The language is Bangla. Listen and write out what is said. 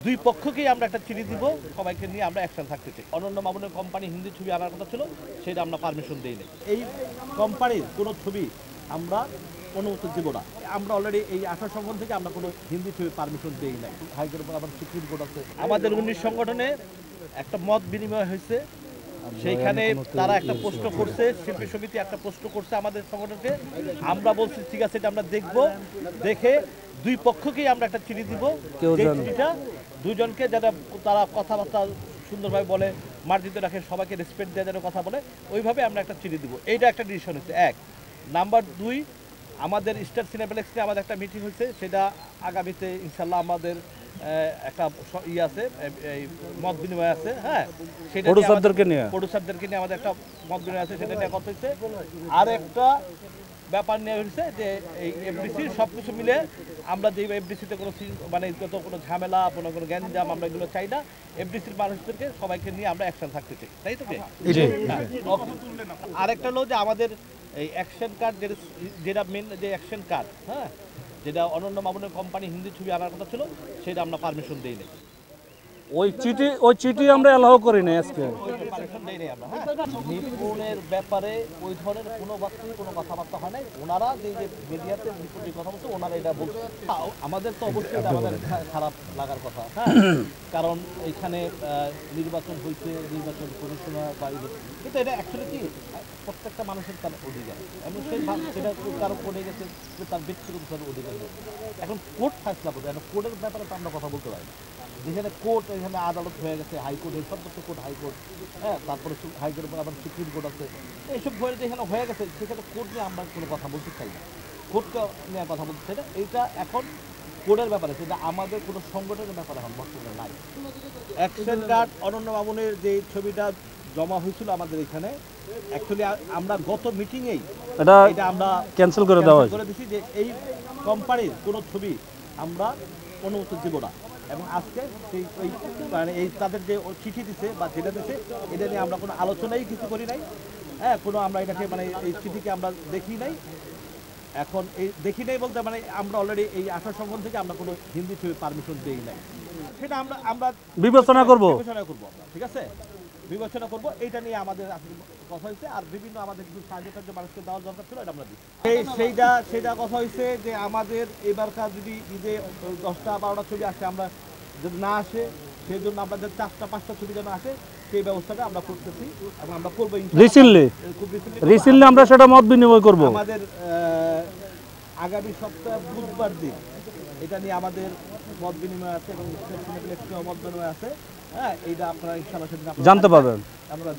দুই পক্ষকেই আমরা একটা চিঠি দিব, সবাইকে নিয়ে আমরা অ্যাকশন থাকতে চাই। অনন্য মামুনের কোম্পানি হিন্দি ছবি আনার কথা ছিল, সেটা আমরা পারমিশন দিইনি। এই কোম্পানির কোনো ছবি আমরা অনুমতি দিব না। আমরা অলরেডি এই আশা সংগঠন থেকে আমরা কোনো হিন্দি ছবি পারমিশন দিই নাই। হাইকোর্ট আবার সুপ্রিম কোর্ট আছে। আমাদের 19 সংগঠনে একটা মত বিনিময় হয়েছে, সেইখানে তারা একটা প্রশ্ন করছে, শিল্পী সমিতি একটা প্রশ্ন করছে আমাদের সংগঠনকে। আমরা বলছি ঠিক আছে, এটা আমরা দেখব, দেখে দুই পক্ষকেই আমরা একটা চিঠি দিব। যে চিঠিটা দুজনকে যারা তারা কথাবার্তা সুন্দরভাবে বলে, মার্জিত রাখে, সবাইকে রেসপেক্ট দেওয়া যেন কথা বলে, ওইভাবে আমরা একটা চিঠি দিব। এইটা একটা ডিসিশন হচ্ছে এক। নাম্বার দুই, আমাদের স্টার সিনেপ্লেক্সে আমাদের একটা মিটিং হয়েছে, সেটা আগামীতে ইনশাল্লাহ আমাদের একটা আছে, এই মত বিনিময় আছে। হ্যাঁ, সেটা প্রডিউসারদেরকে নিয়ে আমাদের একটা মত বিনিময় আছে, সেটা নিয়ে কথা হচ্ছে। আর একটা ব্যাপার নিয়ে হয়েছে যে এই এফডিসির সব কিছু মিলে আমরা যে এফডিসিতে কোনো মানে যত কোনো ঝামেলা, কোনো গ্যাঞ্জাম আমরা এগুলো চাই না। এফডিসির মানুষদেরকে সবাইকে নিয়ে আমরা অ্যাকশন থাকতে চাই, তাই তো? আরেকটা হলো যে আমাদের এই অ্যাকশন কার্ড, যেটা মেন যে অ্যাকশন কার্ড, হ্যাঁ, যেটা অনন্য মামুনের কোম্পানি হিন্দি ছবি আনার কথা ছিল, সেটা আমরা পারমিশন দিইনি। ওই চিঠি আমরা অ্যালাউ করি না আজকে। নিপুণের ব্যাপারে ওই ধরনের কোনো কোনো কথাবার্তা হয় নাই। ওনারা যে মিডিয়াতে নিপুণের কথা বলছে, ওনারা এটা বলছে। আমাদের তো অবশ্যই এটা আমাদের খারাপ লাগার কথা, হ্যাঁ, কারণ এইখানে নির্বাচন হয়েছে, নির্বাচন কমিশনার বা কিন্তু এটা অ্যাকচুয়ালি কি প্রত্যেকটা মানুষের তার অধিকার, এবং সেই সেটা কারো পড়ে গেছে, তার ব্যক্তিগত অধিকার। এখন কোর্ট ফেসলা করবে, এখন কোর্টের ব্যাপারে তো আমরা কথা বলতে পারি না। যেখানে কোর্ট, এখানে আদালত হয়ে গেছে, হাইকোর্ট, এই সর্বোচ্চ কোর্ট হাইকোর্ট, হ্যাঁ, তারপরে হাইকোর্টের পর আবার সুপ্রিম কোর্ট আছে, এইসব হয়ে যেখানে হয়ে গেছে, সেখানে কোর্ট নিয়ে আমরা কোনো কথা বলতে চাই না, কোর্টকে নিয়ে কথা বলতে চাই না। এইটা এখন কোর্টের ব্যাপারে, সেটা আমাদের কোনো সংগঠনের ব্যাপারে এখন বর্তমানে নাই। অ্যাকশন কার্ড অনন্য মামুনের যে ছবিটা জমা হয়েছিল আমাদের এখানে, অ্যাকচুয়ালি আমরা গত মিটিংয়েই এটা আমরা ক্যান্সেল করে দেওয়া করে দিছি যে এই কোম্পানির কোনো ছবি আমরা অনুমতি দিব না। এবং আজকে সেই ওই মানে এই তাদের যে চিঠি দিছে বা যেটা দিছে, এটা নিয়ে আমরা কোনো আলোচনাই কিছু করি নাই। হ্যাঁ, কোনো আমরা এটাকে মানে এই চিঠিকে আমরা দেখি নাই। এখন এই দেখি নাই বলতে মানে আমরা অলরেডি এই আশা সংগঠন থেকে আমরা কোনো হিন্দি ছবি পারমিশন দিই নাই। সেটা আমরা বিবেচনা করব, ঠিক আছে, বিবেচনা করব। এইটা নিয়ে আমাদের কথা হয়েছে। আর বিভিন্ন আমাদের কিছু সাহায্য মানুষকে দেওয়ার দরকার ছিল, এটা আমরা দিই। সেইটা কথা হয়েছে যে আমাদের এবারকার যদি ঈদে 10টা 12টা ছবি আসে, আমরা যদি না আসে, সেই জন্য আমাদের 4টা 5টা ছবি যেন আসে, সেই ব্যবস্থাটা আমরা করতেছি এবং আমরা করবো। রিসেন্টলি আমরা সেটা মত বিনিময় করব। আমাদের আগামী সপ্তাহ বুধবার দিন এটা নিয়ে আমাদের মত বিনিময় আছে এবং মত বিনিময় আছে। হ্যাঁ, এইটা আপনারা ইনশাআল্লাহ সেদিন জানতে পারবেন। আমরা